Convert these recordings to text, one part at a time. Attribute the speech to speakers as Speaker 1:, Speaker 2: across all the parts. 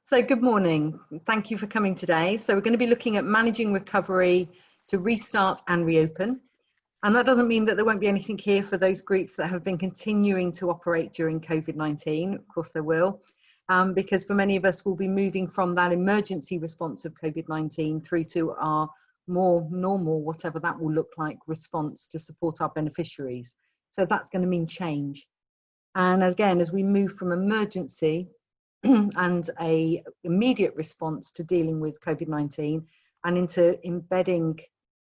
Speaker 1: So good morning. Thank you for coming today. So we're going to be looking at managing recovery to restart and reopen. And that doesn't mean that there won't be anything here for those groups that have been continuing to operate during COVID-19. Of course there will, because for many of us we'll be moving from that emergency response of COVID-19 through to our more normal, whatever that will look like, response to support our beneficiaries. So that's going to mean change. And again, as we move from emergency and a immediate response to dealing with COVID-19 and into embedding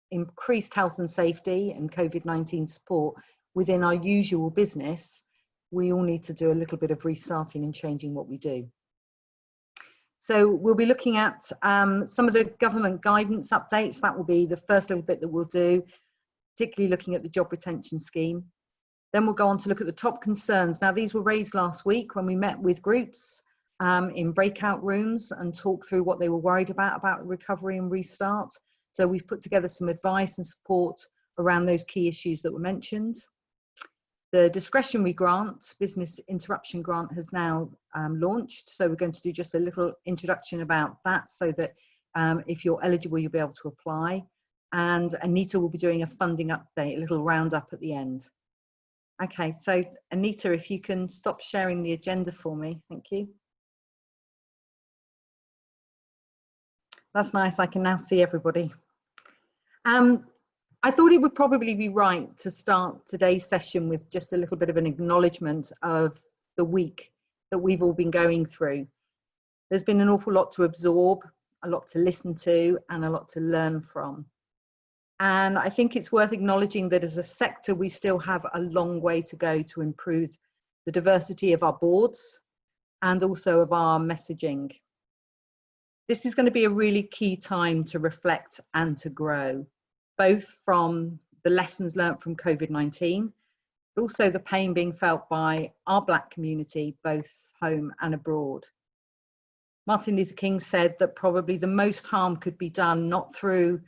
Speaker 1: increased health and safety and COVID-19 support within our usual business, we all need to do a little bit of restarting and changing what we do. So we'll be looking at some of the government guidance updates. That will be the first little bit that we'll do, particularly looking at the job retention scheme. Then we'll go on to look at the top concerns. Now, these were raised last week when we met with groups in breakout rooms and talked through what they were worried about recovery and restart. So we've put together some advice and support around those key issues that were mentioned. The discretionary grant, business interruption grant, has now launched. So we're going to do just a little introduction about that so that if you're eligible, you'll be able to apply. And Anita will be doing a funding update, a little roundup at the end. Okay, so Anita, if you can stop sharing the agenda for me, thank you. That's nice, I can now see everybody. I thought it would probably be right to start today's session with just a little bit of an acknowledgement of the week that we've all been going through. There's been an awful lot to absorb, a lot to listen to, and a lot to learn from. And I think it's worth acknowledging that as a sector, we still have a long way to go to improve the diversity of our boards and also of our messaging. This is going to be a really key time to reflect and to grow, both from the lessons learnt from COVID-19, but also the pain being felt by our Black community, both home and abroad. Martin Luther King said that probably the most harm could be done not through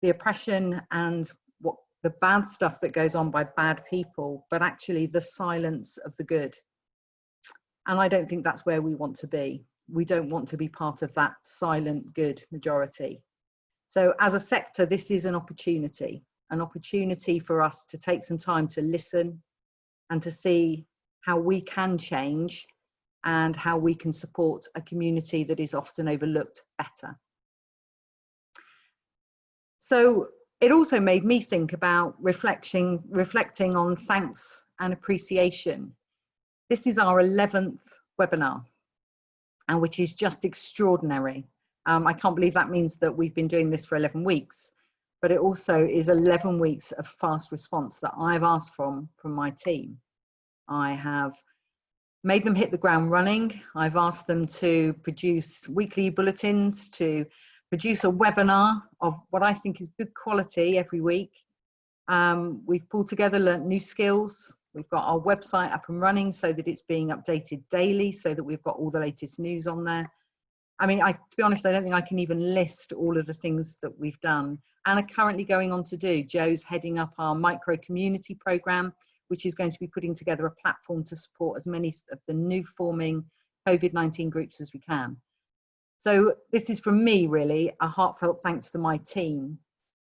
Speaker 1: the oppression and what the bad stuff that goes on by bad people, but actually the silence of the good. And I don't think that's where we want to be. We don't want to be part of that silent good majority. So as a sector, this is an opportunity for us to take some time to listen and to see how we can change and how we can support a community that is often overlooked better. So it also made me think about reflecting on thanks and appreciation. This is our 11th webinar, and which is just extraordinary. I can't believe that means that we've been doing this for 11 weeks, but it also is 11 weeks of fast response that I've asked from my team. I have made them hit the ground running. I've asked them to produce weekly bulletins, to produce a webinar of what I think is good quality every week. We've pulled together, learnt new skills. We've got our website up and running so that it's being updated daily, so that we've got all the latest news on there. I mean, to be honest, I don't think I can even list all of the things that we've done and are currently going on to do. Joe's heading up our micro community program, which is going to be putting together a platform to support as many of the new forming COVID-19 groups as we can. So this is from me really a heartfelt thanks to my team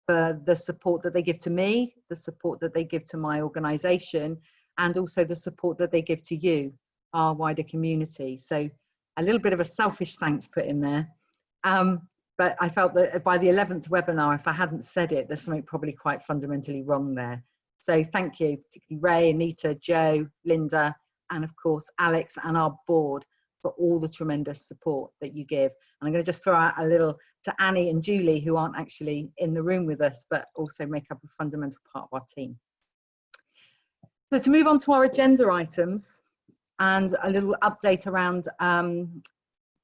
Speaker 1: for the support that they give to me, the support that they give to my organisation, and also the support that they give to you, our wider community. So a little bit of a selfish thanks put in there. But I felt that by the 11th webinar, if I hadn't said it, there's something probably quite fundamentally wrong there. So thank you, particularly Ray, Anita, Joe, Linda, and of course, Alex and our board for all the tremendous support that you give. And I'm going to just throw out a little to Annie and Julie, who aren't actually in the room with us, but also make up a fundamental part of our team. So to move on to our agenda items and a little update around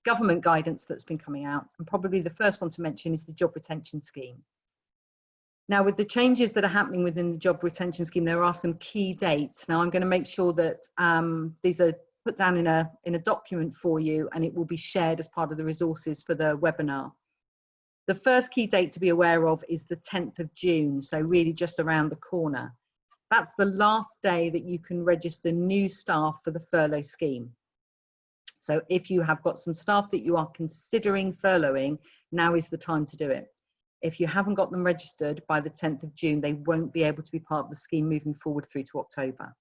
Speaker 1: government guidance that's been coming out. And probably the first one to mention is the job retention scheme. Now, with the changes that are happening within the job retention scheme, there are some key dates. Now, I'm going to make sure that these are put down in a document for you, and it will be shared as part of the resources for the webinar. The first key date to be aware of is the 10th of June, so really just around the corner. that's the last day that you can register new staff for the furlough scheme. So if you have got some staff that you are considering furloughing, now is the time to do it. If you haven't got them registered by the 10th of June, they won't be able to be part of the scheme moving forward through to October.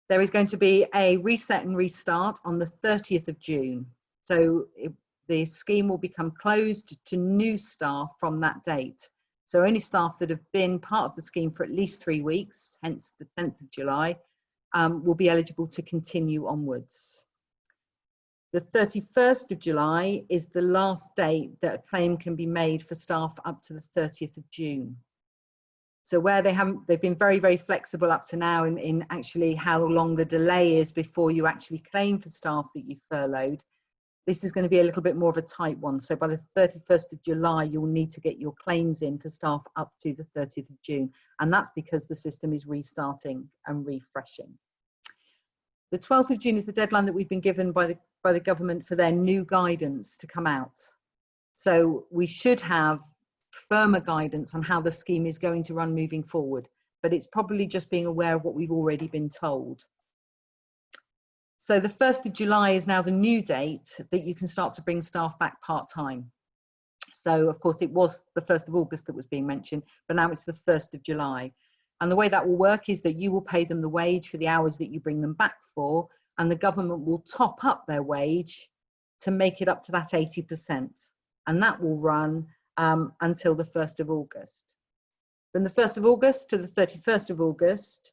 Speaker 1: There is going to be a reset and restart on the 30th of June. So the scheme will become closed to new staff from that date. So only staff that have been part of the scheme for at least 3 weeks, hence the 10th of July, will be eligible to continue onwards. The 31st of July is the last date that a claim can be made for staff up to the 30th of June. So where they've been very, very flexible up to now in actually how long the delay is before you actually claim for staff that you furloughed, this is going to be a little bit more of a tight one. So by the 31st of July, you'll need to get your claims in for staff up to the 30th of June. And that's because the system is restarting and refreshing. The 12th of June is the deadline that we've been given by the government for their new guidance to come out. So we should have firmer guidance on how the scheme is going to run moving forward, but it's probably just being aware of what we've already been told. So the 1st of July is now the new date that you can start to bring staff back part-time. So of course it was the 1st of August that was being mentioned, but now it's the 1st of July. And the way that will work is that you will pay them the wage for the hours that you bring them back for, and the government will top up their wage to make it up to that 80%. And that will run until the 1st of August. From the 1st of August to the 31st of August,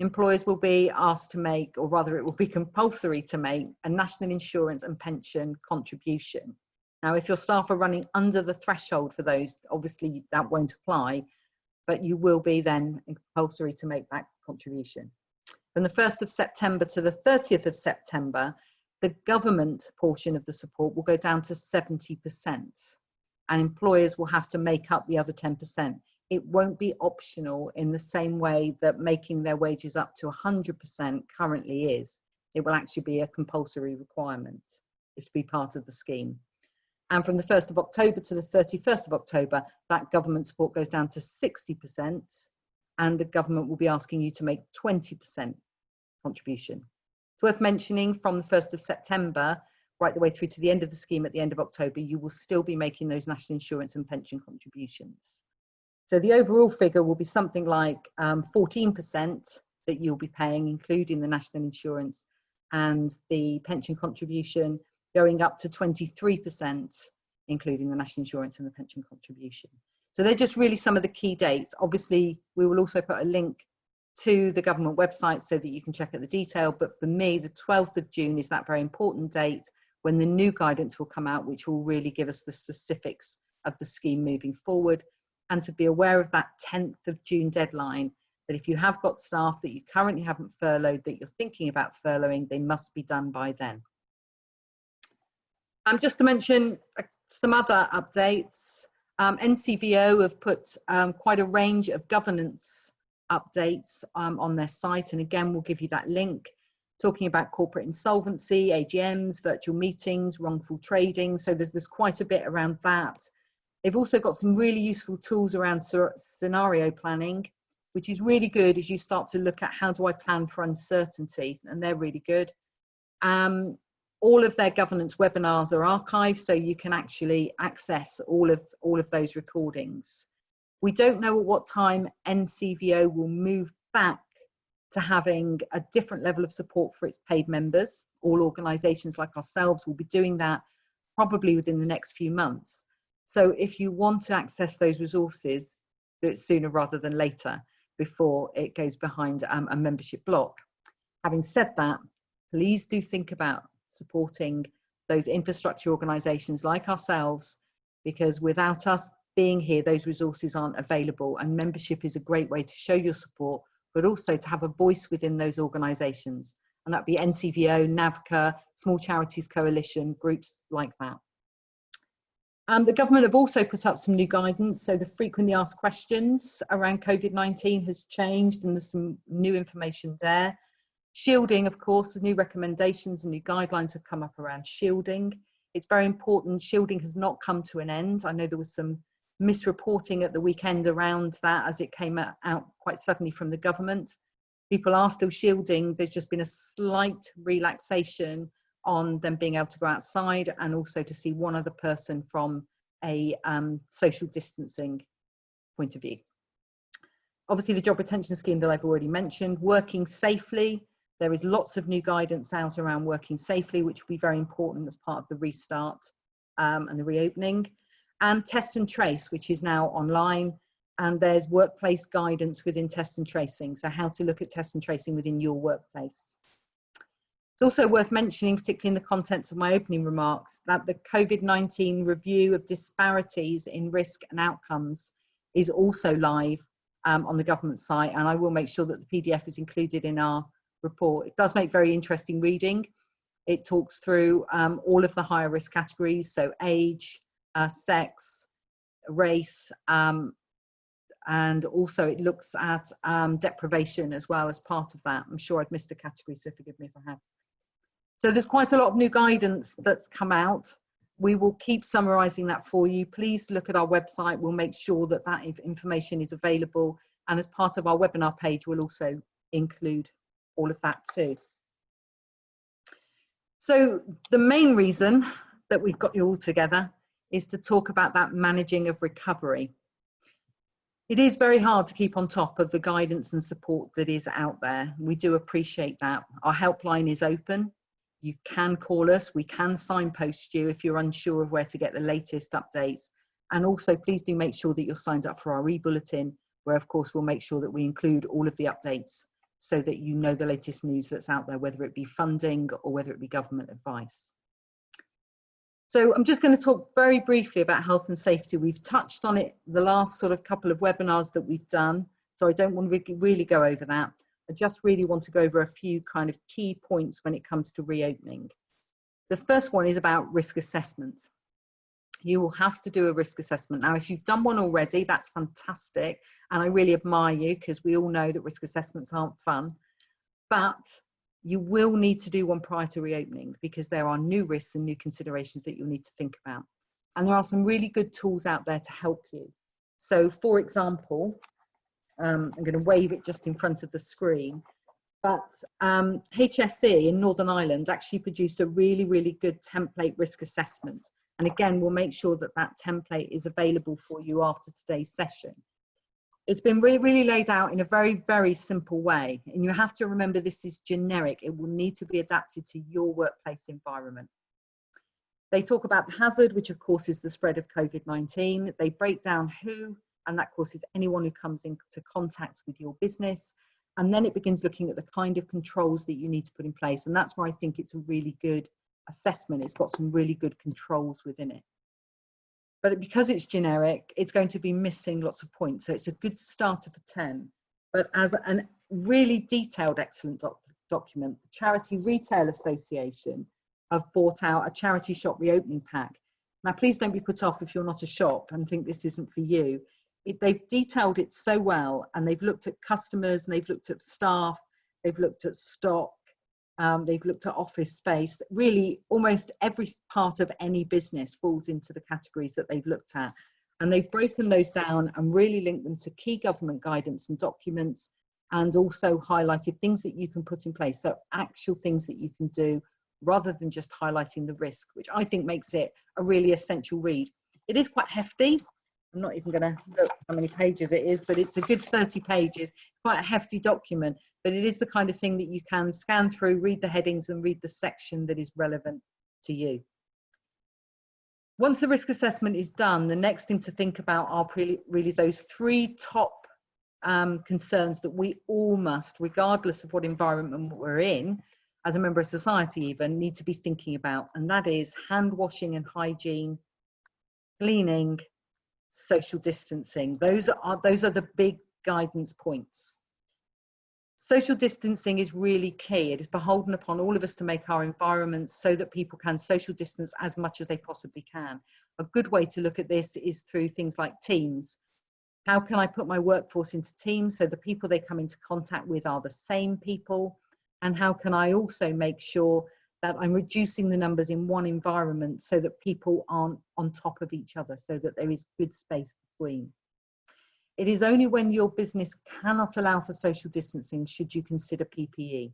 Speaker 1: employers will be asked to make, or rather it will be compulsory to make, a national insurance and pension contribution. Now, if your staff are running under the threshold for those, obviously that won't apply, but you will be then compulsory to make that contribution. From the 1st of September to the 30th of September, the government portion of the support will go down to 70%, and employers will have to make up the other 10%. It won't be optional in the same way that making their wages up to 100% currently is. It will actually be a compulsory requirement to be part of the scheme. And from the 1st of October to the 31st of October, that government support goes down to 60%, and the government will be asking you to make 20% contribution. It's worth mentioning from the 1st of September, right the way through to the end of the scheme at the end of October, you will still be making those national insurance and pension contributions. So the overall figure will be something like 14% that you'll be paying, including the national insurance and the pension contribution, going up to 23%, including the national insurance and the pension contribution. So they're just really some of the key dates. Obviously, we will also put a link to the government website so that you can check out the detail. But for me, the 12th of June is that very important date when the new guidance will come out, which will really give us the specifics of the scheme moving forward. And to be aware of that 10th of June deadline, that if you have got staff that you currently haven't furloughed, that you're thinking about furloughing, they must be done by then. Just to mention some other updates, NCVO have put quite a range of governance updates on their site, and again we'll give you that link, talking about corporate insolvency, AGMs, virtual meetings, wrongful trading. So there's quite a bit around that. They've also got some really useful tools around scenario planning, which is really good as you start to look at how do I plan for uncertainties, and they're really good. All of their governance webinars are archived, so you can actually access all of those recordings. We don't know at what time NCVO will move back to having a different level of support for its paid members. All organisations like ourselves will be doing that probably within the next few months. So if you want to access those resources, do it sooner rather than later before it goes behind a membership block. Having said that, please do think about supporting those infrastructure organisations like ourselves, because without us being here, those resources aren't available, and membership is a great way to show your support, but also to have a voice within those organisations. And that'd be NCVO, NAVCA, Small Charities Coalition, groups like that. The government have also put up some new guidance. So the frequently asked questions around COVID-19 has changed, and there's some new information there. Shielding, of course, the new recommendations and new guidelines have come up around shielding. It's very important. Shielding has not come to an end. I know there was some misreporting at the weekend around that, as it came out quite suddenly from the government. People are still shielding. There's just been a slight relaxation on them being able to go outside, and also to see one other person from a social distancing point of view. Obviously, the job retention scheme that I've already mentioned, working safely. There is lots of new guidance out around working safely, which will be very important as part of the restart and the reopening. And test and trace, which is now online. And there's workplace guidance within test and tracing. So how to look at test and tracing within your workplace. It's also worth mentioning, particularly in the contents of my opening remarks, that the COVID-19 review of disparities in risk and outcomes is also live on the government site, and I will make sure that the PDF is included in our report. It does make very interesting reading. It talks through all of the higher risk categories, so age, sex, race, and also it looks at deprivation as well as part of that. I'm sure I've missed a category, so forgive me if I have. So there's quite a lot of new guidance that's come out. We will keep summarising that for you. Please look at our website. We'll make sure that that information is available. And as part of our webinar page, we'll also include all of that too. So the main reason that we've got you all together is to talk about that managing of recovery. It is very hard to keep on top of the guidance and support that is out there. We do appreciate that. Our helpline is open. You can call us, we can signpost you if you're unsure of where to get the latest updates. And also please do make sure that you're signed up for our e-bulletin, where of course we'll make sure that we include all of the updates so that you know the latest news that's out there, whether it be funding or whether it be government advice. So I'm just going to talk very briefly about health and safety. We've touched on it the last sort of couple of webinars that we've done, so I don't want to really go over that. I just really want to go over a few kind of key points when it comes to reopening. The first one is about risk assessment. You will have to do a risk assessment. Now, if you've done one already, that's fantastic. And I really admire you, because we all know that risk assessments aren't fun. But you will need to do one prior to reopening, because there are new risks and new considerations that you'll need to think about. And there are some really good tools out there to help you. So, for example, I'm going to wave it just in front of the screen, but HSE in Northern Ireland actually produced a really, really good template risk assessment. And again, we'll make sure that that template is available for you after today's session. It's been really laid out in a very, very simple way. And you have to remember, this is generic. It will need to be adapted to your workplace environment. They talk about the hazard, which of course is the spread of COVID-19. They break down who, and that of course is anyone who comes into contact with your business. And then it begins looking at the kind of controls that you need to put in place. And that's where I think it's a really good assessment. It's got some really good controls within it. But because it's generic, it's going to be missing lots of points. So it's a good starter for 10. But as a really detailed, excellent document, the Charity Retail Association have brought out a charity shop reopening pack. Now, please don't be put off if you're not a shop and think this isn't for you. They've detailed it so well, and they've looked at customers, and they've looked at staff, they've looked at stock, they've looked at office space. Really, almost every part of any business falls into the categories that they've looked at. And they've broken those down and really linked them to key government guidance and documents, and also highlighted things that you can put in place. So actual things that you can do, rather than just highlighting the risk, which I think makes it a really essential read. It is quite hefty. I'm not even going to look how many pages it is, but it's a good 30 pages. It's quite a hefty document, but it is the kind of thing that you can scan through, read the headings, and read the section that is relevant to you. Once the risk assessment is done, the next thing to think about are really those three top concerns that we all must, regardless of what environment we're in, as a member of society even, need to be thinking about. And that is hand washing and hygiene, cleaning, social distancing. Those are the big guidance points. Social distancing is really key. It is beholden upon all of us to make our environments so that people can social distance as much as they possibly can. A good way to look at this is through things like teams. How can I put my workforce into teams so the people they come into contact with are the same people? And how can I also make sure that I'm reducing the numbers in one environment so that people aren't on top of each other, so that there is good space between. It is only when your business cannot allow for social distancing should you consider PPE.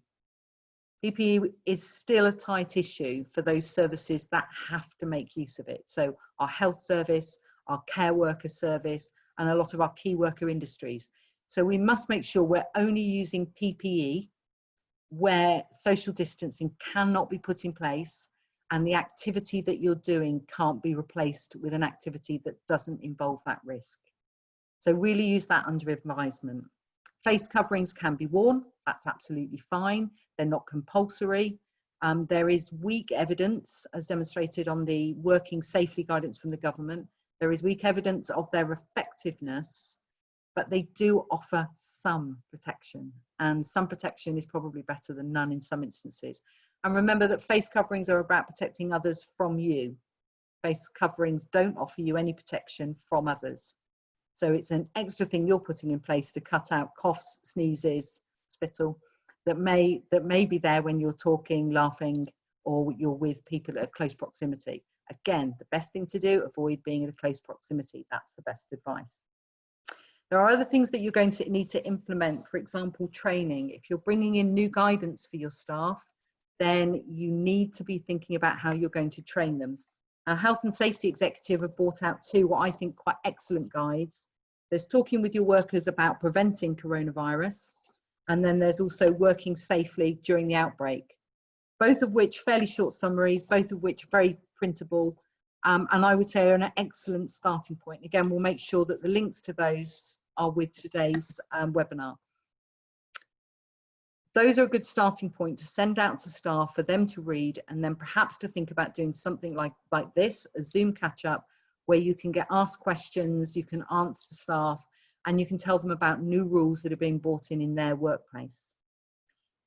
Speaker 1: PPE is still a tight issue for those services that have to make use of it. So our health service, our care worker service, and a lot of our key worker industries. So we must make sure we're only using PPE where social distancing cannot be put in place and the activity that you're doing can't be replaced with an activity that doesn't involve that risk. So really use that under advisement. Face coverings can be worn, that's absolutely fine. They're not compulsory. There is weak evidence, as demonstrated on the working safely guidance from the government. There is weak evidence of their effectiveness, but they do offer some protection, and some protection is probably better than none in some instances. And remember that face coverings are about protecting others from you. Face coverings don't offer you any protection from others. So it's an extra thing you're putting in place to cut out coughs, sneezes, spittle that may be there when you're talking, laughing, or you're with people at a close proximity. Again, the best thing to do, avoid being in a close proximity. That's the best advice. There are other things that you're going to need to implement, for example, training. If you're bringing in new guidance for your staff, then you need to be thinking about how you're going to train them. Our health and safety executive have brought out two, what I think, quite excellent guides. There's talking with your workers about preventing coronavirus, and then there's also working safely during the outbreak. Both of which fairly short summaries, both of which very printable, and I would say are an excellent starting point. Again, we'll make sure that the links to those are with today's webinar. Those are a good starting point to send out to staff for them to read, and then perhaps to think about doing something like this, a Zoom catch-up, where you can get asked questions, you can answer staff, and you can tell them about new rules that are being brought in their workplace.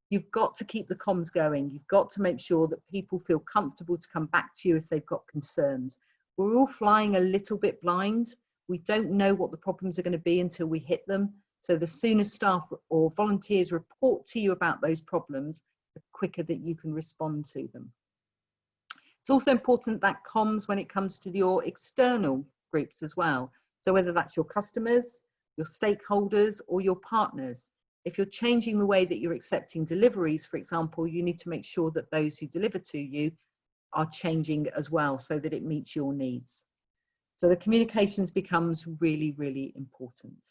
Speaker 1: You've got to keep the comms going. You've got to make sure that people feel comfortable to come back to you if they've got concerns. We're all flying a little bit blind. We don't know what the problems are going to be until we hit them. So the sooner staff or volunteers report to you about those problems, the quicker that you can respond to them. It's also important that comms when it comes to your external groups as well. So whether that's your customers, your stakeholders, or your partners. If you're changing the way that you're accepting deliveries, for example, you need to make sure that those who deliver to you are changing as well so that it meets your needs. So the communications becomes really, really important.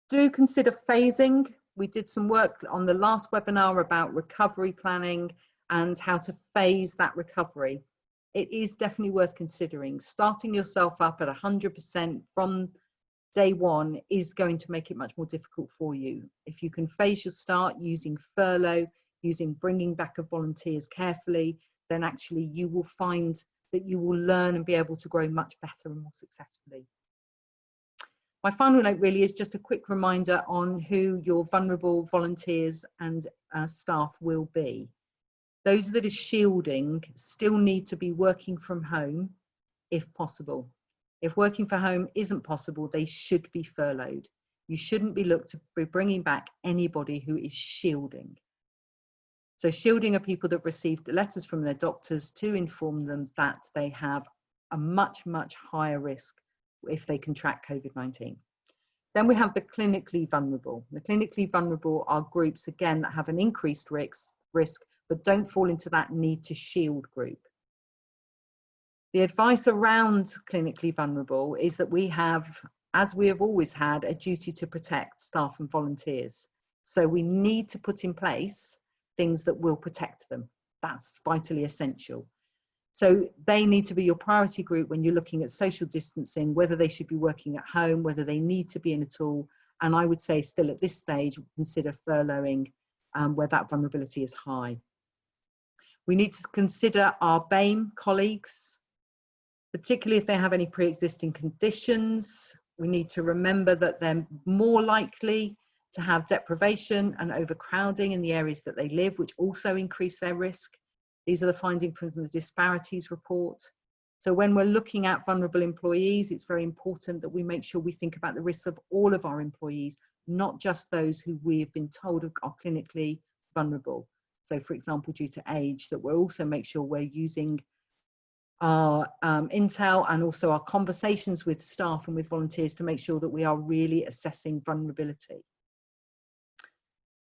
Speaker 1: Do consider phasing. We did some work on the last webinar about recovery planning and how to phase that recovery. It is definitely worth considering. Starting yourself up at 100% from day one is going to make it much more difficult for you. If you can phase your start using furlough, using bringing back of volunteers carefully, then actually you will find that you will learn and be able to grow much better and more successfully. My final note really is just a quick reminder on who your vulnerable volunteers and staff will be. Those that are shielding still need to be working from home if possible. If working from home isn't possible, they should be furloughed. You shouldn't be looked to be bringing back anybody who is shielding. So shielding are people that have received letters from their doctors to inform them that they have a much, much higher risk if they contract COVID-19. Then we have the clinically vulnerable. The clinically vulnerable are groups, again, that have an increased risk, but don't fall into that need to shield group. The advice around clinically vulnerable is that we have, as we have always had, a duty to protect staff and volunteers. So we need to put in place things that will protect them. That's vitally essential. So they need to be your priority group when you're looking at social distancing, whether they should be working at home, whether they need to be in at all. And I would say still at this stage, consider furloughing where that vulnerability is high. We need to consider our BAME colleagues, particularly if they have any pre-existing conditions. We need to remember that they're more likely to have deprivation and overcrowding in the areas that they live, which also increase their risk. These are the findings from the disparities report. So when we're looking at vulnerable employees, it's very important that we make sure we think about the risks of all of our employees, not just those who we have been told are clinically vulnerable. So for example, due to age, that we'll also make sure we're using our intel and also our conversations with staff and with volunteers to make sure that we are really assessing vulnerability.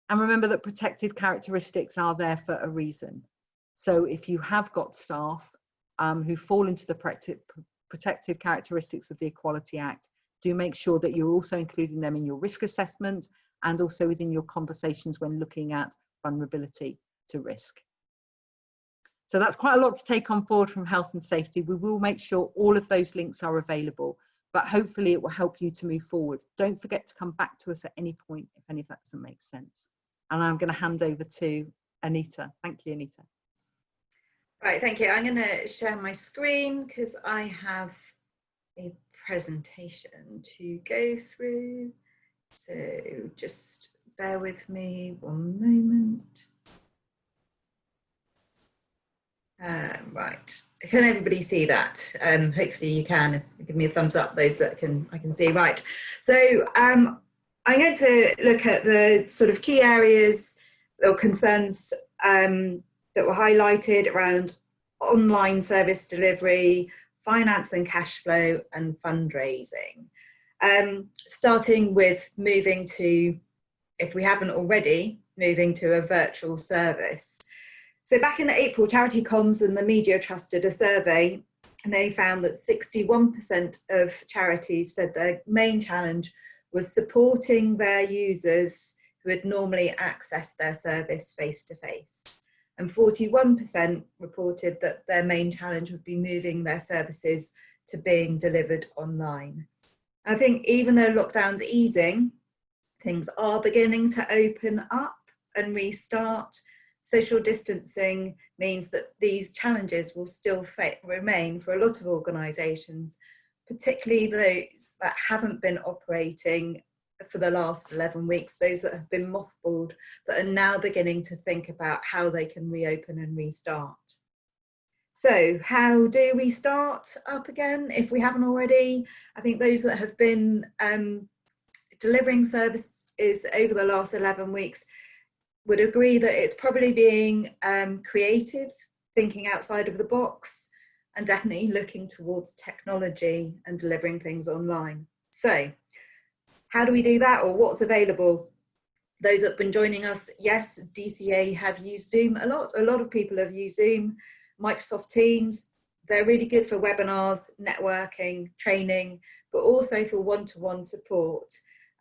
Speaker 1: And remember that protected characteristics are there for a reason. So if you have got staff who fall into the protected characteristics of the Equality Act, do make sure that you're also including them in your risk assessment and also within your conversations when looking at vulnerability to risk. So that's quite a lot to take on board from health and safety. We will make sure all of those links are available, but hopefully it will help you to move forward. Don't forget to come back to us at any point if any of that doesn't make sense. And I'm going to hand over to Anita. Thank you, Anita.
Speaker 2: Right, thank you. I'm going to share my screen because I have a presentation to go through. So just bear with me one moment. Right, can everybody see that? Hopefully you can. Give me a thumbs up, those that I can see. Right, so I'm going to look at the sort of key areas or concerns that were highlighted around online service delivery, finance and cash flow, and fundraising. Starting with moving to, if we haven't already, moving to a virtual service. So back in April, Charity Comms and the Media Trust did a survey, and they found that 61% of charities said their main challenge was supporting their users who would normally access their service face-to-face. And 41% reported that their main challenge would be moving their services to being delivered online. I think even though lockdown's easing, things are beginning to open up and restart. Social distancing means that these challenges will still remain for a lot of organisations, particularly those that haven't been operating for the last 11 weeks, those that have been mothballed, but are now beginning to think about how they can reopen and restart. So how do we start up again if we haven't already? I think those that have been delivering services over the last 11 weeks would agree that it's probably being creative, thinking outside of the box, and definitely looking towards technology and delivering things online. So how do we do that, or what's available? Those that have been joining us, yes, DCA have used Zoom a lot. A lot of people have used Zoom, Microsoft Teams. They're really good for webinars, networking, training, but also for one-to-one support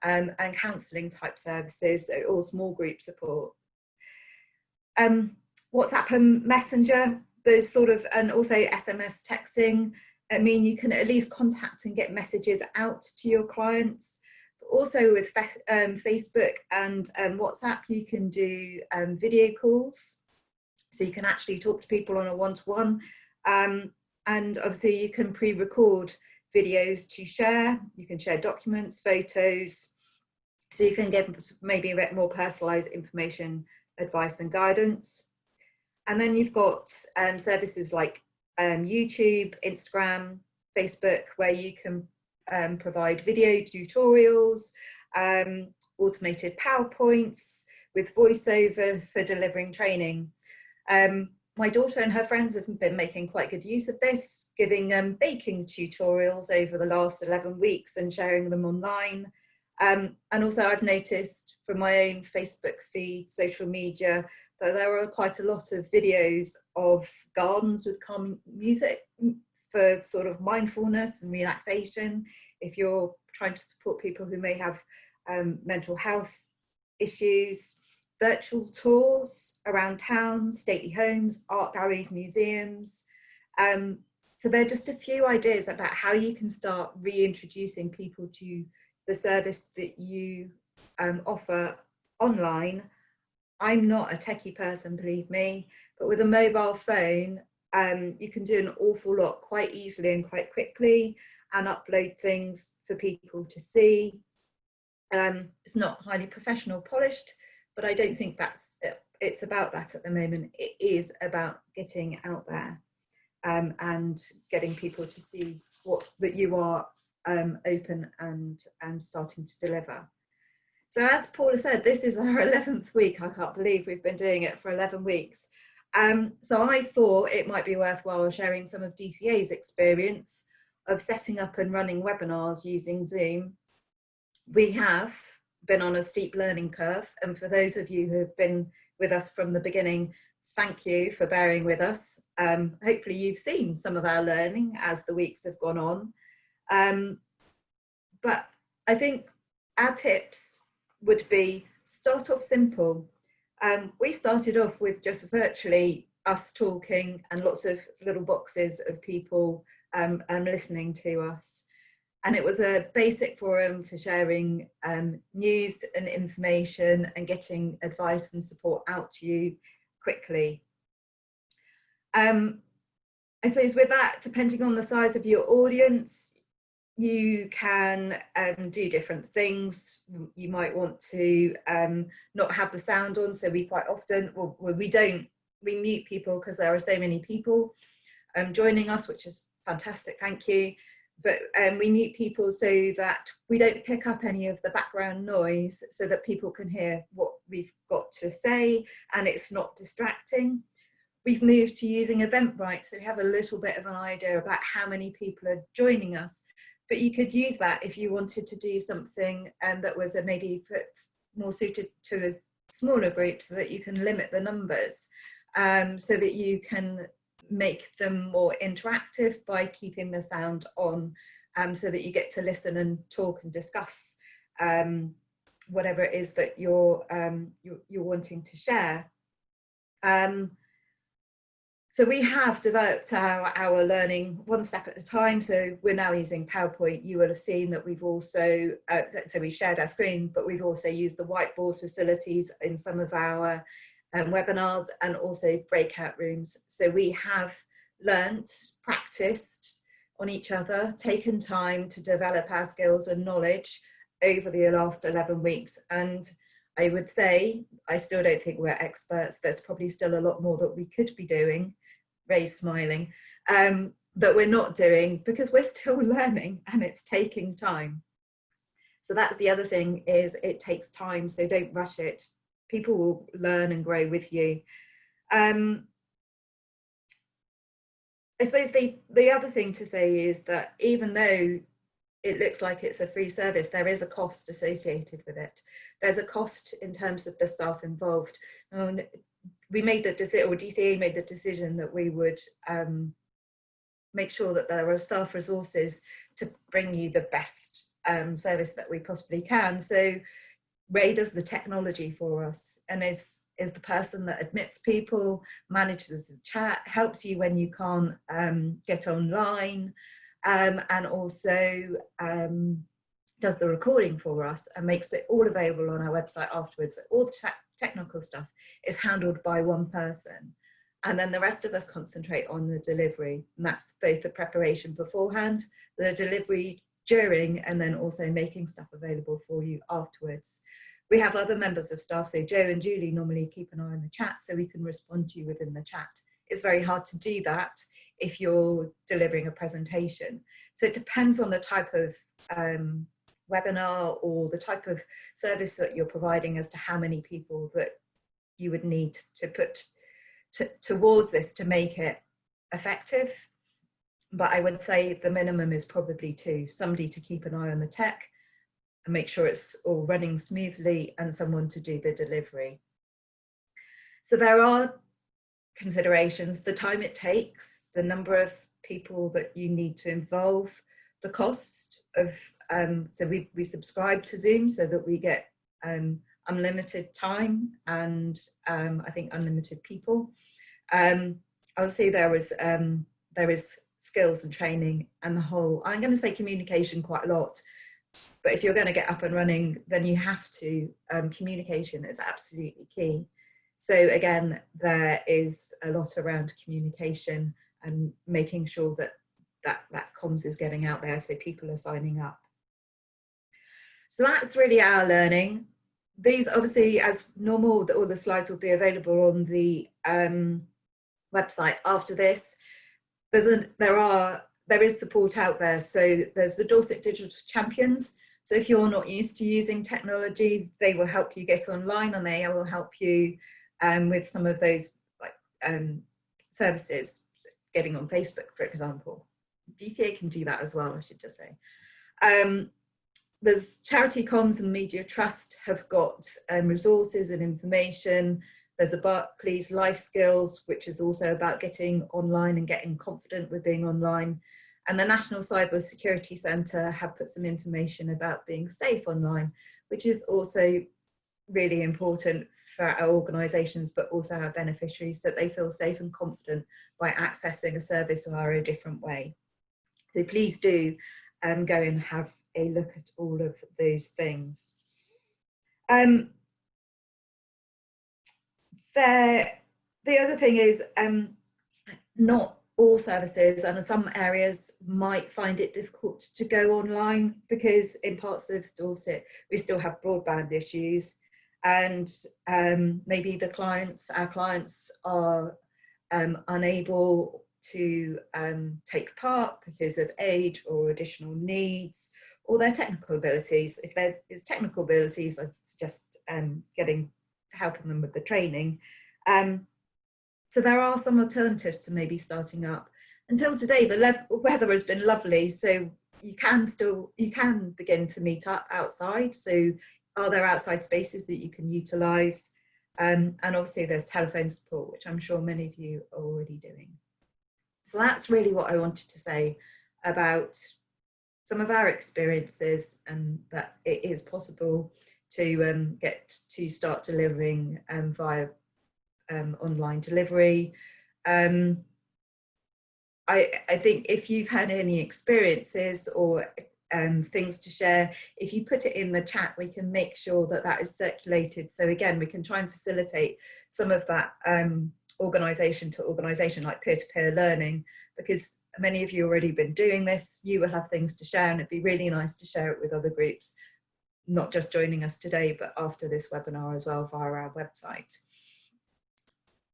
Speaker 2: and counselling type services or small group support. WhatsApp and Messenger, those sort of, and also SMS texting. I mean, you can at least contact and get messages out to your clients. But also with Facebook and WhatsApp, you can do video calls. So you can actually talk to people on a one-to-one. And obviously you can pre-record videos to share. You can share documents, photos. So you can get maybe a bit more personalised information, advice and guidance. And then you've got services like YouTube, Instagram, Facebook, where you can provide video tutorials, automated PowerPoints with voiceover for delivering training. My daughter and her friends have been making quite good use of this, giving baking tutorials over the last 11 weeks and sharing them online. And also I've noticed from my own Facebook feed, social media, that there are quite a lot of videos of gardens with calm music for sort of mindfulness and relaxation. If you're trying to support people who may have mental health issues, virtual tours around town, stately homes, art galleries, museums. So they're just a few ideas about how you can start reintroducing people to the service that you offer online. I'm not a techie person, believe me, but with a mobile phone, you can do an awful lot quite easily and quite quickly and upload things for people to see. It's not highly professional, polished, but I don't think it's about that at the moment. It is about getting out there and getting people to see that you are open and starting to deliver. So as Paula said, this is our 11th week. I can't believe we've been doing it for 11 weeks. So I thought it might be worthwhile sharing some of DCA's experience of setting up and running webinars using Zoom. We have been on a steep learning curve, and for those of you who have been with us from the beginning, thank you for bearing with us. Hopefully you've seen some of our learning as the weeks have gone on. But I think our tips would be start off simple. We started off with just virtually us talking and lots of little boxes of people listening to us. And it was a basic forum for sharing news and information and getting advice and support out to you quickly. I suppose with that, depending on the size of your audience, you can do different things. You might want to not have the sound on, so we quite often, well, we mute people because there are so many people joining us, which is fantastic, thank you. But we mute people so that we don't pick up any of the background noise, so that people can hear what we've got to say and it's not distracting. We've moved to using Eventbrite, so we have a little bit of an idea about how many people are joining us. But you could use that if you wanted to do something that was maybe more suited to a smaller group, so that you can limit the numbers, so that you can make them more interactive by keeping the sound on, so that you get to listen and talk and discuss whatever it is that you're wanting to share. So we have developed our learning one step at a time. So we're now using PowerPoint. You will have seen that we've also, so we've shared our screen, but we've also used the whiteboard facilities in some of our webinars, and also breakout rooms. So we have learnt, practiced on each other, taken time to develop our skills and knowledge over the last 11 weeks. And I would say, I still don't think we're experts. There's probably still a lot more that we could be doing. Ray's smiling, that we're not doing, because we're still learning and it's taking time. So that's the other thing, is it takes time, so don't rush it. People will learn and grow with you. I suppose the other thing to say is that even though it looks like it's a free service, there is a cost associated with it. There's a cost in terms of the staff involved. We made the decision, or DCA made the decision, that we would make sure that there are staff resources to bring you the best service that we possibly can. So Ray does the technology for us, and is the person that admits people, manages the chat, helps you when you can't get online, and also does the recording for us and makes it all available on our website afterwards. All the technical stuff is handled by one person, and then the rest of us concentrate on the delivery, and that's both the preparation beforehand, the delivery during, and then also making stuff available for you afterwards. We have other members of staff, so Joe and Julie normally keep an eye on the chat, so we can respond to you within the chat. It's very hard to do that if you're delivering a presentation. So it depends on the type of webinar or the type of service that you're providing as to how many people that you would need to put towards this to make it effective. But I would say the minimum is probably 2, somebody to keep an eye on the tech and make sure it's all running smoothly, and someone to do the delivery. So there are considerations: the time it takes, the number of people that you need to involve, the cost of, so we subscribe to Zoom so that we get unlimited time and I think unlimited people. Obviously there is skills and training and the whole, I'm going to say communication quite a lot, but if you're going to get up and running, then you have to, communication is absolutely key. So again, there is a lot around communication and making sure that comms is getting out there, so people are signing up. So that's really our learning. These obviously, as normal, all the slides will be available on the website after this. There is support out there. So there's the Dorset Digital Champions. So if you're not used to using technology, they will help you get online, and they will help you with some of those services, getting on Facebook, for example. DCA can do that as well, I should just say. There's Charity Comms and Media Trust have got resources and information. There's the Barclays Life Skills, which is also about getting online and getting confident with being online. And the National Cyber Security Centre have put some information about being safe online, which is also really important for our organisations, but also our beneficiaries, that they feel safe and confident by accessing a service via a different way. So please do go and have a look at all of those things. The other thing is not all services, and some areas might find it difficult to go online, because in parts of Dorset we still have broadband issues, and maybe our clients are unable to take part because of age or additional needs or their technical abilities. If there is technical abilities, I suggest helping them with the training. So there are some alternatives to maybe starting up. Until today, the weather has been lovely, so you can begin to meet up outside. So are there outside spaces that you can utilise? And obviously there's telephone support, which I'm sure many of you are already doing. So that's really what I wanted to say about some of our experiences, and that it is possible to start delivering via online delivery. I think if you've had any experiences or things to share, if you put it in the chat, we can make sure that that is circulated. So again, we can try and facilitate some of that organisation to organisation, like peer-to-peer learning, because many of you already been doing this. You will have things to share, and it'd be really nice to share it with other groups, not just joining us today, but after this webinar as well via our website.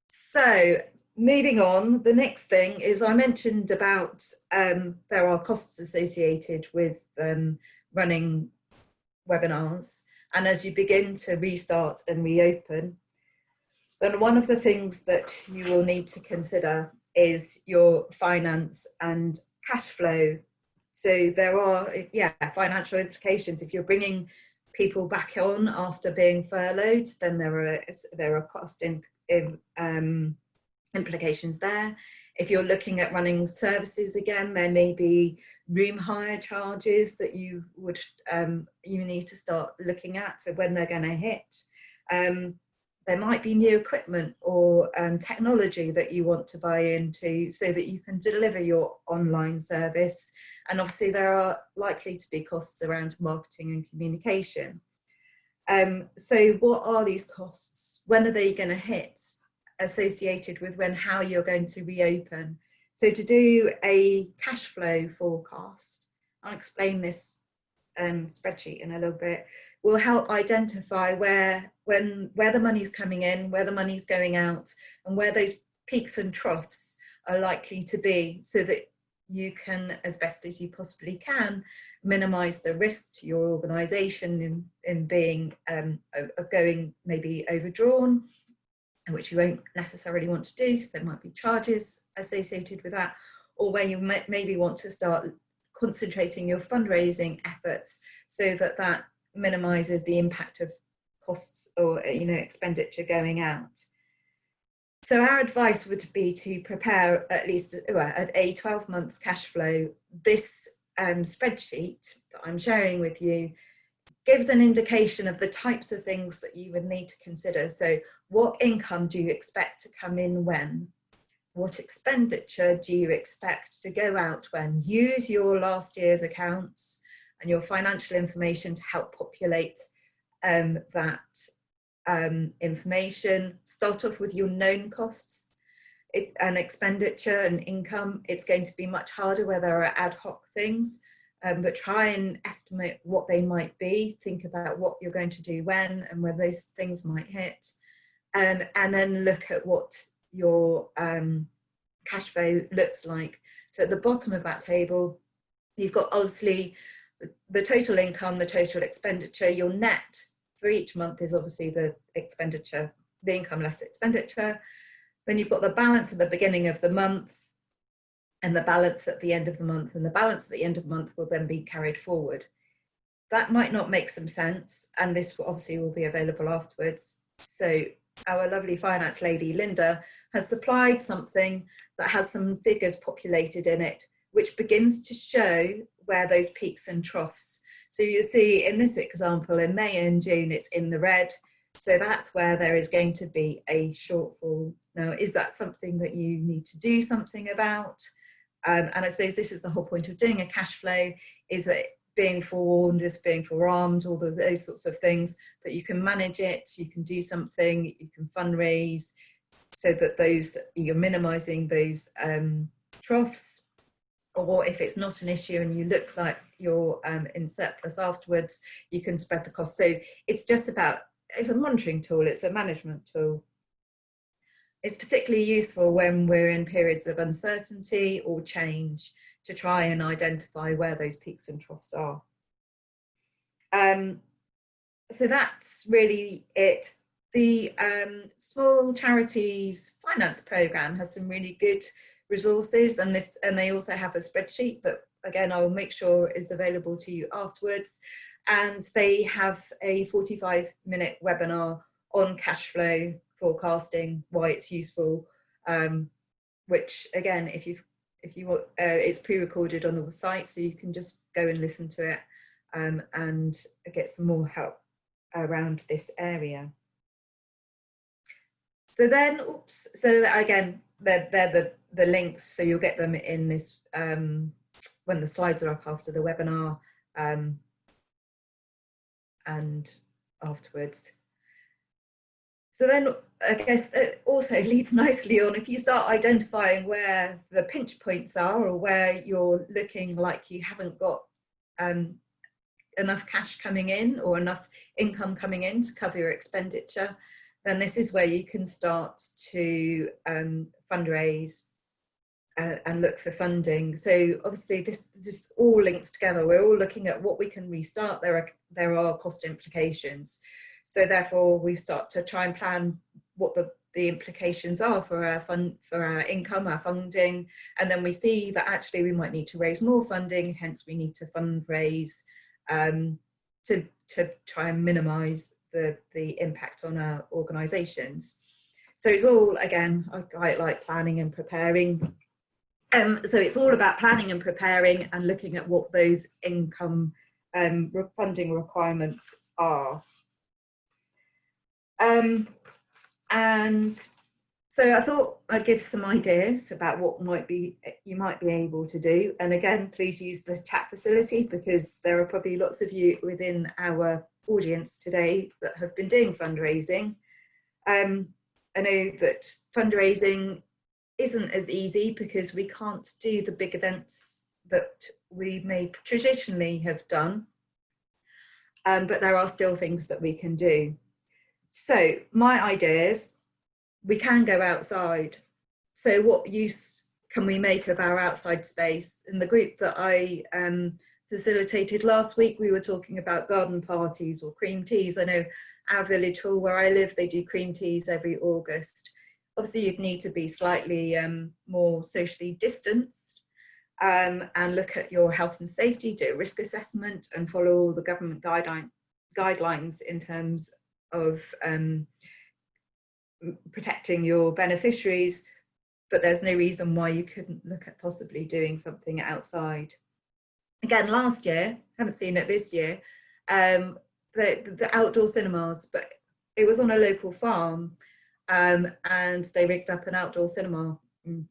Speaker 2: So moving on, the next thing is, I mentioned about there are costs associated with running webinars, and as you begin to restart and reopen, then one of the things that you will need to consider is your finance and cash flow. So there are financial implications. If you're bringing people back on after being furloughed, then there are cost implications there. If you're looking at running services again, there may be room hire charges that you would you need to start looking at, so when they're going to hit. There might be new equipment or technology that you want to buy into so that you can deliver your online service. And obviously there are likely to be costs around marketing and communication. So what are these costs? When are they going to hit, associated with how you're going to reopen? So to do a cash flow forecast, I'll explain this spreadsheet in a little bit, will help identify where the money's coming in, where the money's going out, and where those peaks and troughs are likely to be, so that you can, as best as you possibly can, minimise the risk to your organisation in being of going maybe overdrawn, which you won't necessarily want to do because there might be charges associated with that, or where you maybe want to start concentrating your fundraising efforts so that that minimises the impact of costs or expenditure going out. So our advice would be to prepare at least a 12-month cash flow. This spreadsheet that I'm sharing with you gives an indication of the types of things that you would need to consider. So what income do you expect to come in when? What expenditure do you expect to go out when? Use your last year's accounts and your financial information to help populate that information. Start off with your known costs and expenditure and income. It's going to be much harder where there are ad hoc things, but try and estimate what they might be. Think about what you're going to do when and where those things might hit, and then look at what your cash flow looks like. So at the bottom of that table, you've got obviously the total income, the total expenditure. Your net for each month is obviously the expenditure, the income less expenditure. Then you've got the balance at the beginning of the month and the balance at the end of the month, and the balance at the end of the month will then be carried forward. That might not make some sense, and this obviously will be available afterwards. So our lovely finance lady, Linda, has supplied something that has some figures populated in it, which begins to show where those peaks and troughs. So you see in this example, in May and June, it's in the red. So that's where there is going to be a shortfall. Now, is that something that you need to do something about? And I suppose this is the whole point of doing a cash flow, is that being forewarned is being forearmed, all of those sorts of things, that you can manage it, you can do something, you can fundraise, so that you're minimising those troughs. Or if it's not an issue and you look like you're in surplus afterwards, you can spread the cost. So it's just about, it's a monitoring tool, it's a management tool. It's particularly useful when we're in periods of uncertainty or change, to try and identify where those peaks and troughs are. So that's really it. The Small Charities Finance Programme has some really good resources, and they also have a spreadsheet that, again, I will make sure is available to you afterwards. And they have a 45-minute webinar on cash flow forecasting, why it's useful, which, again, if you want, it's pre-recorded on the site, so you can just go and listen to it and get some more help around this area. So then, so again, they're the links, so you'll get them in this when the slides are up after the webinar and afterwards. So then, I guess it also leads nicely on, if you start identifying where the pinch points are, or where you're looking like you haven't got enough cash coming in or enough income coming in to cover your expenditure, then this is where you can start to fundraise and look for funding. So obviously this all links together. We're all looking at what we can restart. There are cost implications. So therefore we start to try and plan what the implications are for our income, our funding, and then we see that actually we might need to raise more funding, hence we need to fundraise to try and minimise the impact on our organisations. So it's all, again, I quite like planning and preparing. So it's all about planning and preparing and looking at what those income funding requirements are. And so I thought I'd give some ideas about what you might be able to do. And again, please use the chat facility, because there are probably lots of you within our audience today that have been doing fundraising. I know that fundraising isn't as easy because we can't do the big events that we may traditionally have done, but there are still things that we can do. So my ideas, we can go outside. So what use can we make of our outside space? In the group that I facilitated last week, we were talking about garden parties or cream teas. I know our village hall where I live, they do cream teas every August. Obviously you'd need to be slightly more socially distanced and look at your health and safety, do a risk assessment and follow all the government guidelines in terms of protecting your beneficiaries, but there's no reason why you couldn't look at possibly doing something outside. Again, last year, haven't seen it this year, the outdoor cinemas, but it was on a local farm, and they rigged up an outdoor cinema.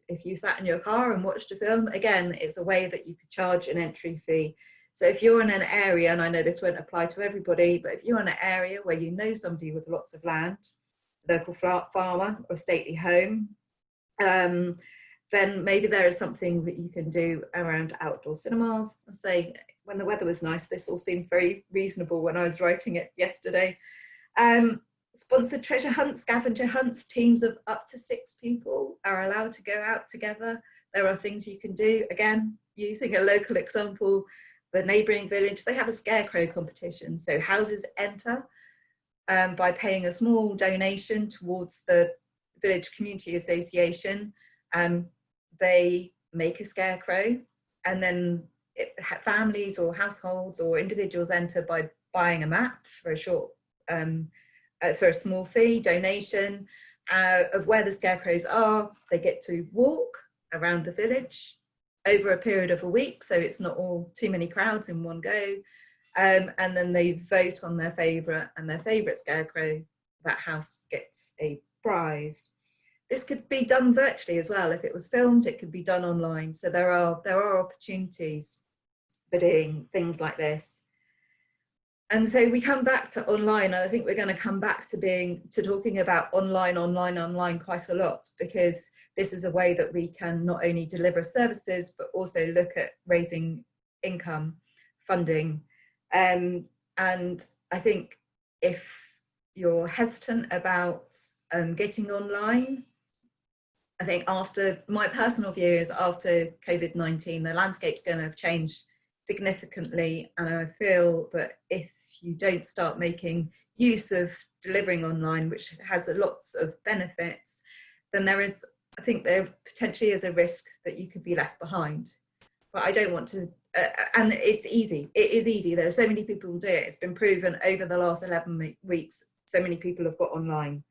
Speaker 2: If you sat in your car and watched a film, again, it's a way that you could charge an entry fee. So if you're in an area, and I know this won't apply to everybody, but if you're in an area where you know somebody with lots of land, local farmer or stately home, then maybe there is something that you can do around outdoor cinemas. Say, when the weather was nice, this all seemed very reasonable when I was writing it yesterday. Sponsored treasure hunts, scavenger hunts, teams of up to 6 people are allowed to go out together. There are things you can do, again, using a local example. the neighbouring village, they have a scarecrow competition. So houses enter by paying a small donation towards the village community association. They make a scarecrow, and then families or households or individuals enter by buying a map for a short, for a small fee donation of where the scarecrows are. They get to walk around the village over a period of a week, so it's not all too many crowds in one go. And then they vote on their favourite, and their favourite scarecrow, that house gets a prize. This could be done virtually as well. If it was filmed, it could be done online. So there are opportunities for doing things like this. And so we come back to online, and I think we're going to come back to talking about online quite a lot, because this is a way that we can not only deliver services, but also look at raising income, funding. And I think if you're hesitant about getting online, I think after, my personal view is after COVID-19, the landscape's going to have changed significantly. And I feel that if you don't start making use of delivering online, which has lots of benefits, then I think there potentially is a risk that you could be left behind. But I don't want to, and it's easy. It is easy. There are so many people who do it. It's been proven over the last 11 weeks. So many people have got online.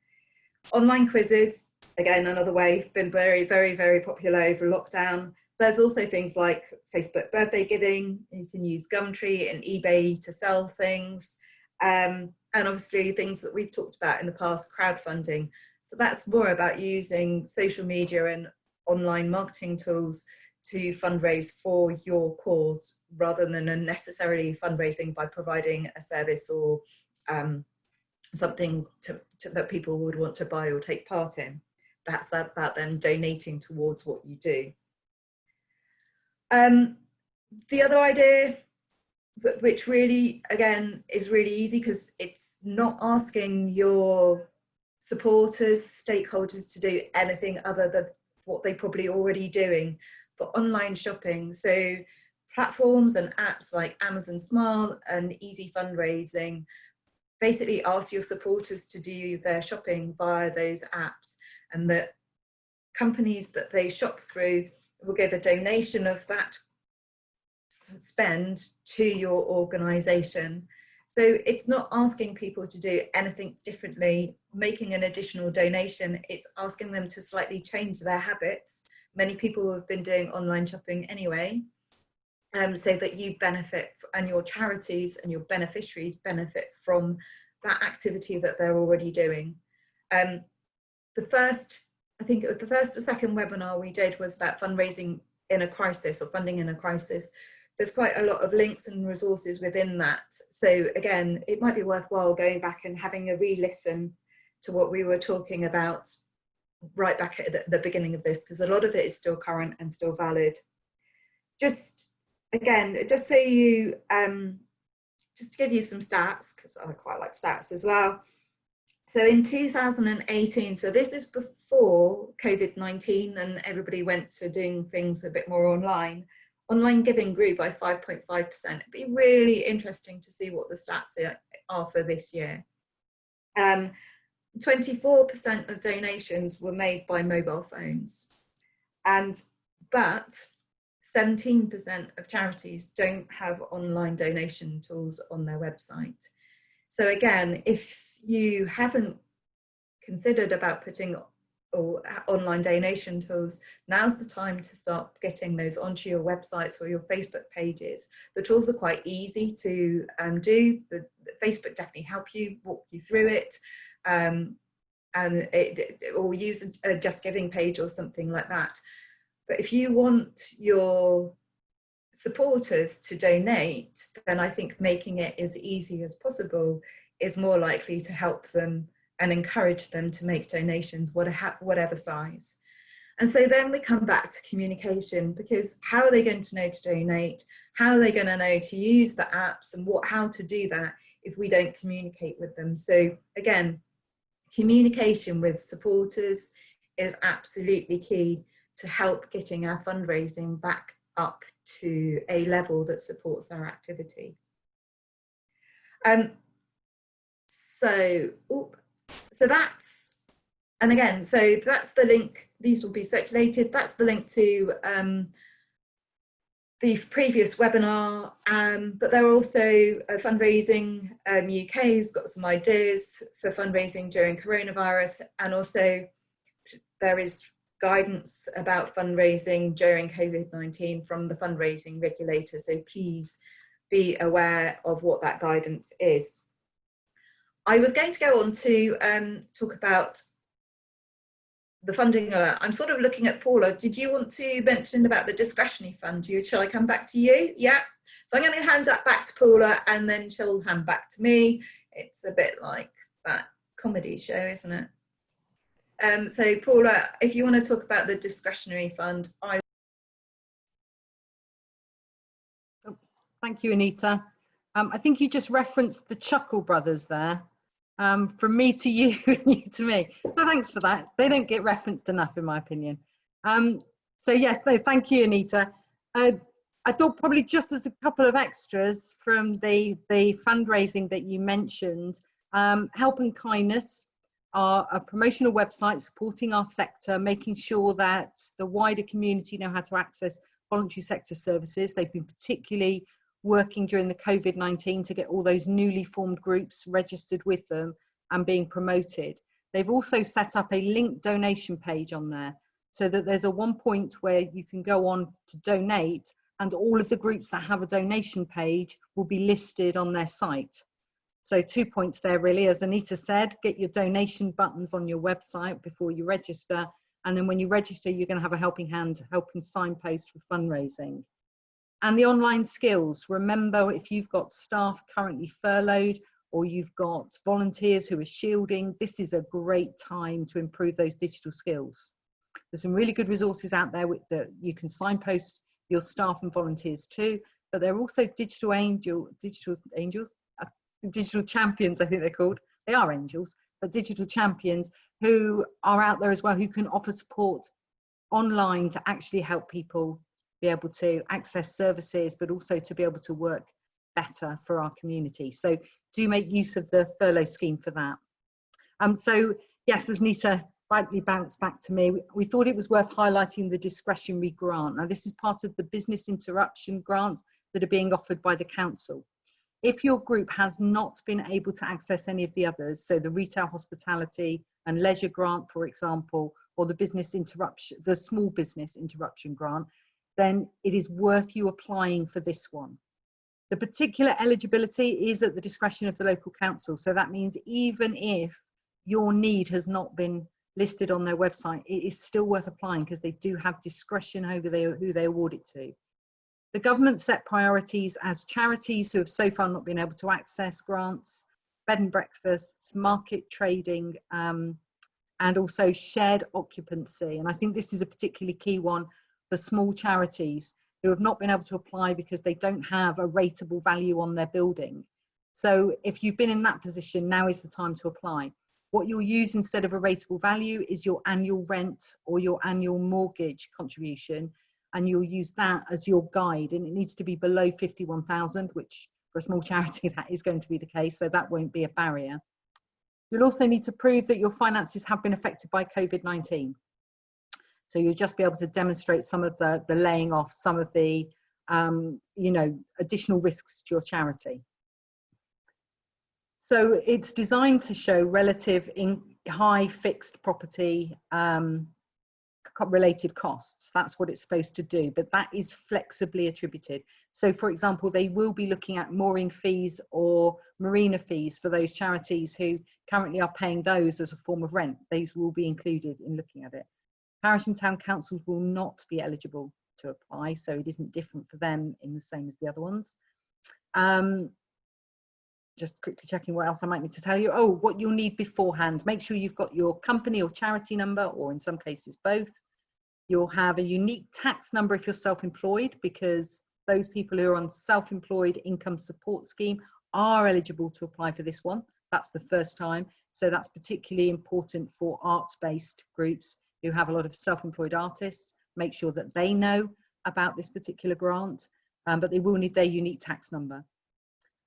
Speaker 2: Online quizzes, again, another way, been very, very, very popular over lockdown. There's also things like Facebook birthday giving. You can use Gumtree and eBay to sell things. And obviously things that we've talked about in the past, crowdfunding. So that's more about using social media and online marketing tools to fundraise for your cause, rather than necessarily fundraising by providing a service or something that people would want to buy or take part in. That's about them donating towards what you do. The other idea, which really, again, is really easy, because it's not asking your supporters, stakeholders to do anything other than what they're probably already doing, but online shopping. So platforms and apps like Amazon Smile and Easy Fundraising basically ask your supporters to do their shopping via those apps, and the companies that they shop through will give a donation of that spend to your organisation. So it's not asking people to do anything differently, making an additional donation. It's asking them to slightly change their habits. Many people have been doing online shopping anyway, so that you benefit, and your charities and your beneficiaries benefit from that activity that they're already doing. I think it was the first or second webinar we did was about fundraising in a crisis, or funding in a crisis. There's quite a lot of links and resources within that. So again, it might be worthwhile going back and having a re-listen to what we were talking about right back at the beginning of this, because a lot of it is still current and still valid. Just again, just so you, just to give you some stats, because I quite like stats as well. So in 2018, so this is before COVID-19 and everybody went to doing things a bit more online, online giving grew by 5.5%. It'd be really interesting to see what the stats are for this year. 24% of donations were made by mobile phones, but 17% of charities don't have online donation tools on their website. So again, if you haven't considered about putting online donation tools, now's the time to start getting those onto your websites or your Facebook pages. The tools are quite easy to do. The Facebook definitely help you, walk you through it, or use a Just Giving page or something like that. But if you want your supporters to donate, then I think making it as easy as possible is more likely to help them and encourage them to make donations, whatever size. And so then we come back to communication, because how are they going to know to donate? How are they going to know to use the apps and how to do that if we don't communicate with them? So again, communication with supporters is absolutely key to help getting our fundraising back up to a level that supports their activity. So that's, and again, so that's the link. These will be circulated. That's the link to the previous webinar, but there are also fundraising. UK has got some ideas for fundraising during coronavirus, and also there is guidance about fundraising during COVID-19 from the fundraising regulator, so please be aware of what that guidance is. I was going to go on to talk about the funding alert. I'm sort of looking at Paula. Did you want to mention about the discretionary fund? Shall I come back to you? Yeah. So I'm going to hand that back to Paula, and then she'll hand back to me. It's a bit like that comedy show, isn't it? So Paula, if you want to talk about the discretionary fund,
Speaker 1: Thank you, Anita. I think you just referenced the Chuckle Brothers there. From me to you and you to me. So thanks for that. They don't get referenced enough, in my opinion. So yes, no, thank you, Anita. I thought probably just as a couple of extras from the fundraising that you mentioned, Help and Kindness are a promotional website supporting our sector, making sure that the wider community know how to access voluntary sector services. They've been particularly working during the COVID-19 to get all those newly formed groups registered with them and being promoted. They've also set up a linked donation page on there, so that there's a one point where you can go on to donate, and all of the groups that have a donation page will be listed on their site. So 2 points there really. As Anita said, get your donation buttons on your website before you register, and then when you register, you're going to have a helping hand, helping signpost for fundraising. And the online skills, remember, if you've got staff currently furloughed or you've got volunteers who are shielding, this is a great time to improve those digital skills. There's some really good resources out there that you can signpost your staff and volunteers to, but there are also digital champions, I think they're called. They are angels, but digital champions who are out there as well, who can offer support online to actually help people be able to access services, but also to be able to work better for our community. So do make use of the furlough scheme for that. So yes, as Nita rightly bounced back to me, we thought it was worth highlighting the discretionary grant. Now this is part of the business interruption grants that are being offered by the council. If your group has not been able to access any of the others, so the retail, hospitality and leisure grant, for example, or the business interruption, the small business interruption grant, then it is worth you applying for this one. The particular eligibility is at the discretion of the local council. So that means even if your need has not been listed on their website, it is still worth applying because they do have discretion over who they award it to. The government set priorities as charities who have so far not been able to access grants, bed and breakfasts, market trading, and also shared occupancy. And I think this is a particularly key one for small charities who have not been able to apply because they don't have a rateable value on their building. So if you've been in that position, now is the time to apply. What you'll use instead of a rateable value is your annual rent or your annual mortgage contribution, and you'll use that as your guide, and it needs to be below 51,000, which for a small charity that is going to be the case, so that won't be a barrier. You'll also need to prove that your finances have been affected by COVID-19. So you'll just be able to demonstrate some of the laying off, some of the additional risks to your charity. So it's designed to show relative high fixed property related costs. That's what it's supposed to do, but that is flexibly attributed. So for example, they will be looking at mooring fees or marina fees for those charities who currently are paying those as a form of rent. These will be included in looking at it. Parish and town councils will not be eligible to apply, so it isn't different for them in the same as the other ones. Just quickly checking what else I might need to tell you. Oh, what you'll need beforehand. Make sure you've got your company or charity number, or in some cases both. You'll have a unique tax number if you're self-employed, because those people who are on self-employed income support scheme are eligible to apply for this one. That's the first time. So that's particularly important for arts-based groups who have a lot of self-employed artists. Make sure that they know about this particular grant, but they will need their unique tax number.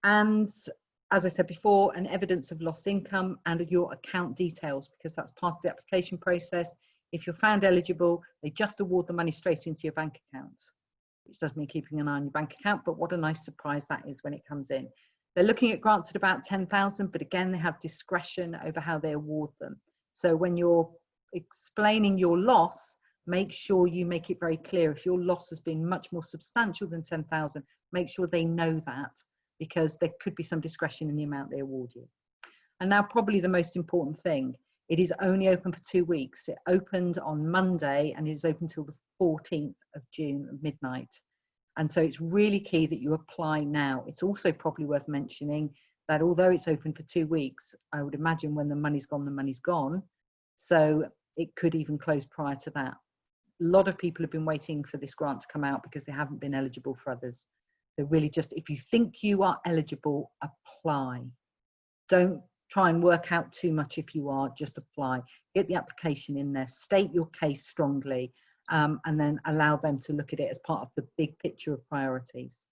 Speaker 1: And as I said before, an evidence of lost income and your account details, because that's part of the application process. If you're found eligible, they just award the money straight into your bank account, which does mean keeping an eye on your bank account, but what a nice surprise that is when it comes in. They're looking at grants at about 10,000, but again, they have discretion over how they award them. So when you're explaining your loss, make sure you make it very clear. If your loss has been much more substantial than 10,000, make sure they know that, because there could be some discretion in the amount they award you. And now probably the most important thing, it is only open for 2 weeks. It opened on Monday and it is open till the 14th of June at midnight. And so it's really key that you apply now. It's also probably worth mentioning that although it's open for 2 weeks, I would imagine when the money's gone, the money's gone. So it could even close prior to that. A lot of people have been waiting for this grant to come out because they haven't been eligible for others. They're really just, if you think you are eligible, apply. Don't try and work out too much if you are, just apply. Get the application in there, state your case strongly, and then allow them to look at it as part of the big picture of priorities.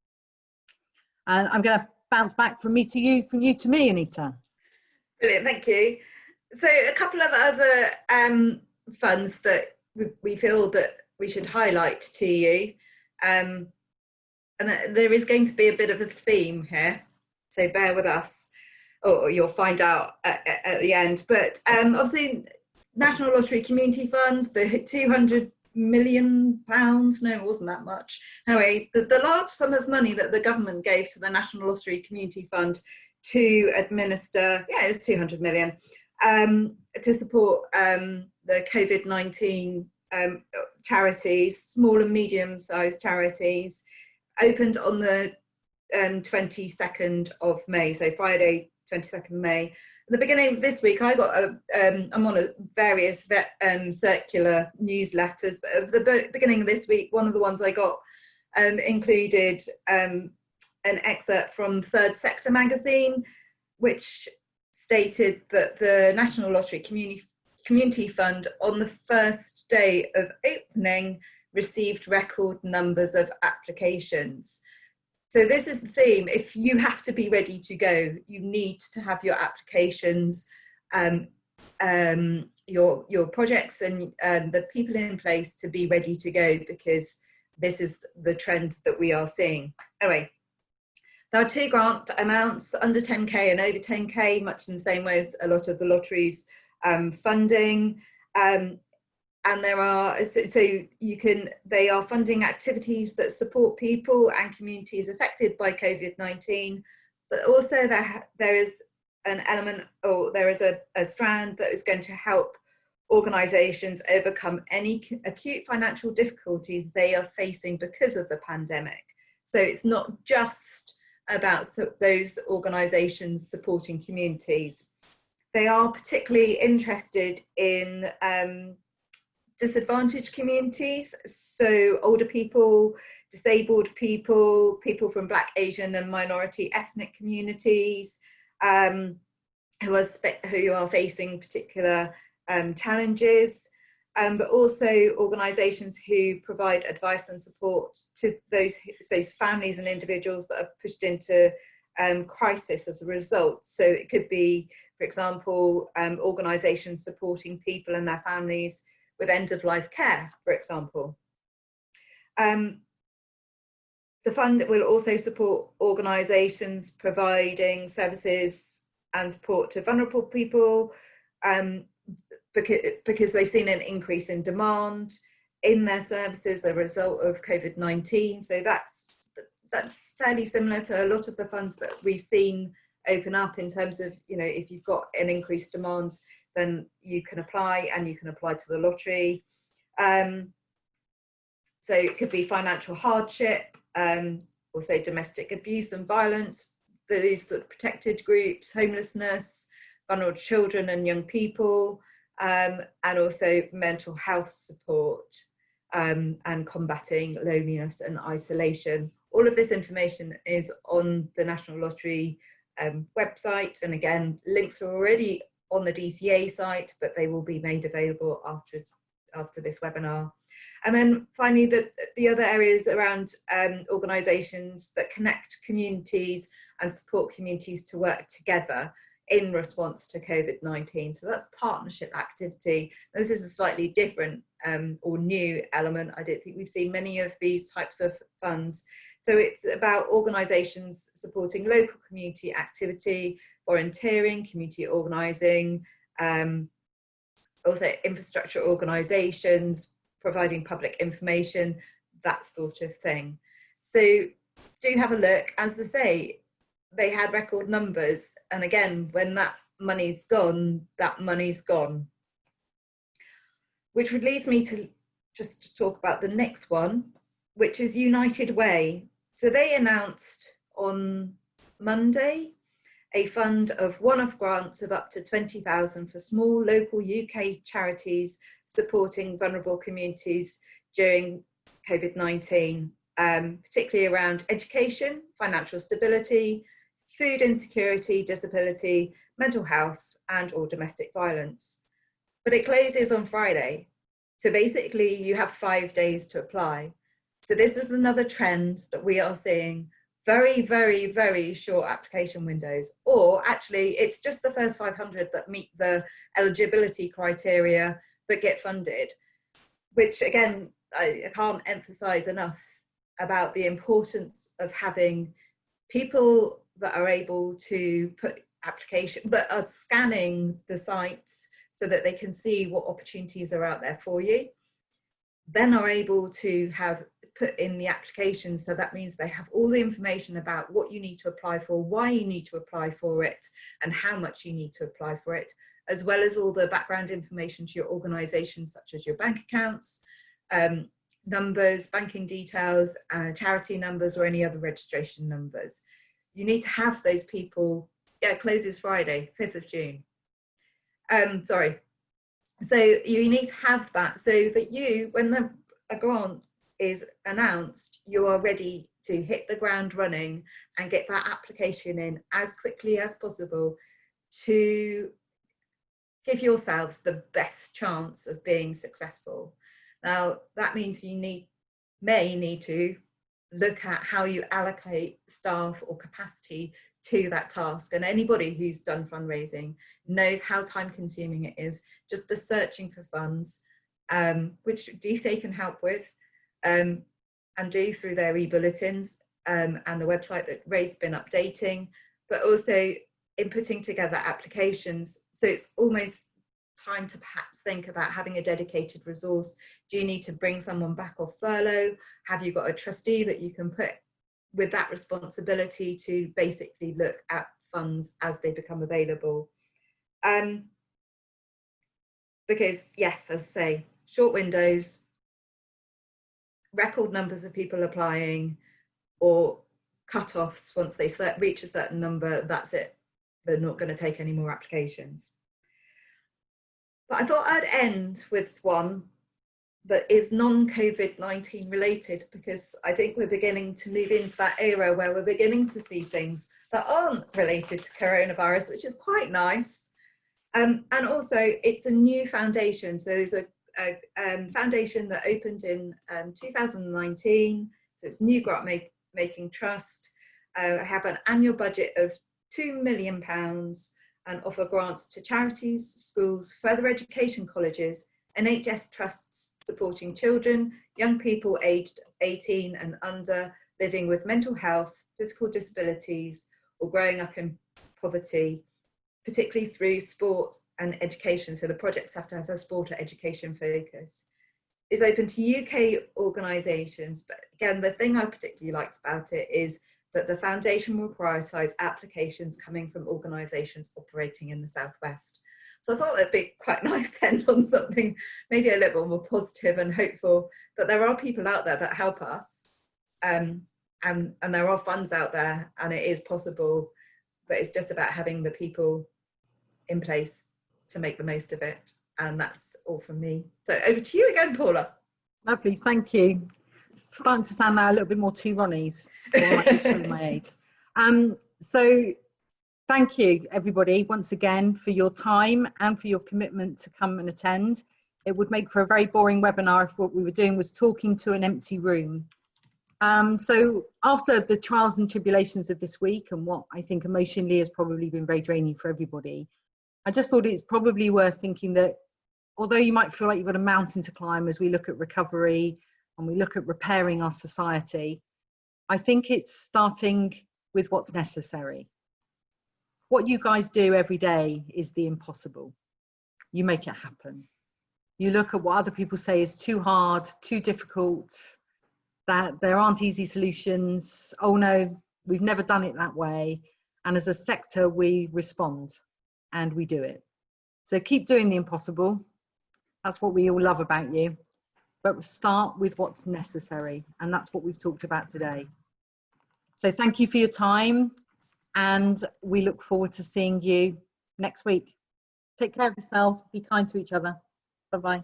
Speaker 1: And I'm going to bounce back from me to you, from you to me, Anita.
Speaker 2: Brilliant, thank you. So a couple of other funds that we feel that we should highlight to you. And there is going to be a bit of a theme here, so bear with us, or you'll find out at the end. But obviously, National Lottery Community Fund, the £200 million, no, it wasn't that much. Anyway, the large sum of money that the government gave to the National Lottery Community Fund to administer, yeah, it's 200 million, to support the COVID-19 charities, small and medium-sized charities, opened on the 22nd of May, so Friday, 22nd May. At the beginning of this week, I got I'm on various circular newsletters, but at the beginning of this week, one of the ones I got included an excerpt from Third Sector magazine, which stated that the National Lottery Community Fund on the first day of opening received record numbers of applications. So this is the theme. If you have to be ready to go, you need to have your applications, your projects and the people in place to be ready to go, because this is the trend that we are seeing. Anyway, there are 2 grant amounts, under 10k and over 10k, much in the same way as a lot of the lotteries funding. And there are, they are funding activities that support people and communities affected by COVID-19, but also there is an element, or there is a strand that is going to help organisations overcome any acute financial difficulties they are facing because of the pandemic. So it's not just about those organisations supporting communities. They are particularly interested in disadvantaged communities, so older people, disabled people, people from Black, Asian and minority ethnic communities who are facing particular challenges, but also organisations who provide advice and support to those families and individuals that are pushed into crisis as a result. So it could be, for example, organisations supporting people and their families with end-of-life care, for example. The fund will also support organisations providing services and support to vulnerable people, because they've seen an increase in demand in their services as a result of COVID-19. So that's fairly similar to a lot of the funds that we've seen open up, in terms of, you know, if you've got an increased demand, then you can apply, and you can apply to the lottery. So it could be financial hardship, also domestic abuse and violence, those sort of protected groups, homelessness, vulnerable children and young people, and also mental health support, and combating loneliness and isolation. All of this information is on the National Lottery website, and again, links are already on the DCA site, but they will be made available after after this webinar. And then finally, the other areas around organisations that connect communities and support communities to work together in response to COVID-19. So that's partnership activity. This is a slightly different or new element. I don't think we've seen many of these types of funds. So it's about organisations supporting local community activity, volunteering, community organising, also infrastructure organisations, providing public information, that sort of thing. So do have a look. As I say, they had record numbers, and again, when that money's gone, that money's gone. Which would lead me to just to talk about the next one, which is United Way. So they announced on Monday a fund of one-off grants of up to 20,000 for small local UK charities supporting vulnerable communities during COVID-19, particularly around education, financial stability, food insecurity, disability, mental health, and or domestic violence. But it closes on Friday. So basically you have 5 days to apply. So this is another trend that we are seeing, very, very, very short application windows, or actually it's just the first 500 that meet the eligibility criteria that get funded, which again, I can't emphasize enough about the importance of having people that are able to put application, that are scanning the sites so that they can see what opportunities are out there for you, then are able to have put in the application. So that means they have all the information about what you need to apply for, why you need to apply for it, and how much you need to apply for it, as well as all the background information to your organisation, such as your bank accounts, numbers, banking details, charity numbers, or any other registration numbers. You need to have those people. Yeah, it closes Friday, 5th of June. Sorry. So you need to have that so that you, when a grant is announced, you are ready to hit the ground running and get that application in as quickly as possible to give yourselves the best chance of being successful. Now, that means you may need to look at how you allocate staff or capacity to that task. And anybody who's done fundraising knows how time consuming it is, just the searching for funds, which DCA can help with and do through their e-bulletins and the website that Ray's been updating, but also in putting together applications. So it's almost time to perhaps think about having a dedicated resource. Do you need to bring someone back off furlough? Have you got a trustee that you can put with that responsibility to basically look at funds as they become available? Because yes, as I say, short windows, record numbers of people applying, or cut-offs once they reach a certain number, that's it. They're not going to take any more applications. But I thought I'd end with one that is non-COVID-19 related, because I think we're beginning to move into that era where we're beginning to see things that aren't related to coronavirus, which is quite nice. And also it's a new foundation. So there's a foundation that opened in 2019. So it's New Grant Making Trust. I have an annual budget of £2 million and offer grants to charities, schools, further education colleges, NHS trusts supporting children, young people aged 18 and under, living with mental health, physical disabilities, or growing up in poverty, particularly through sport and education. So the projects have to have a sport or education focus. It's open to UK organisations, but again, the thing I particularly liked about it is that the foundation will prioritise applications coming from organisations operating in the Southwest. So I thought that'd be quite nice to end on something maybe a little more positive and hopeful, that there are people out there that help us, and there are funds out there, and it is possible, but it's just about having the people in place to make the most of it. And that's all from me. So over to you again, Paula.
Speaker 1: Lovely, thank you. Starting to sound now a little bit more two Ronnies, or I might just show my age. So thank you everybody once again for your time and for your commitment to come and attend. it would make for a very boring webinar if what we were doing was talking to an empty room. So after the trials and tribulations of this week, and what I think emotionally has probably been very draining for everybody, I just thought it's probably worth thinking that although you might feel like you've got a mountain to climb as we look at recovery and we look at repairing our society, I think it's starting with what's necessary. What you guys do every day is the impossible. You make it happen. You look at what other people say is too hard, too difficult, that there aren't easy solutions. Oh no, we've never done it that way. And as a sector, we respond and we do it. So keep doing the impossible. That's what we all love about you. But start with what's necessary. And that's what we've talked about today. So thank you for your time. And we look forward to seeing you next week. Take care of yourselves. Be kind to each other. Bye-bye.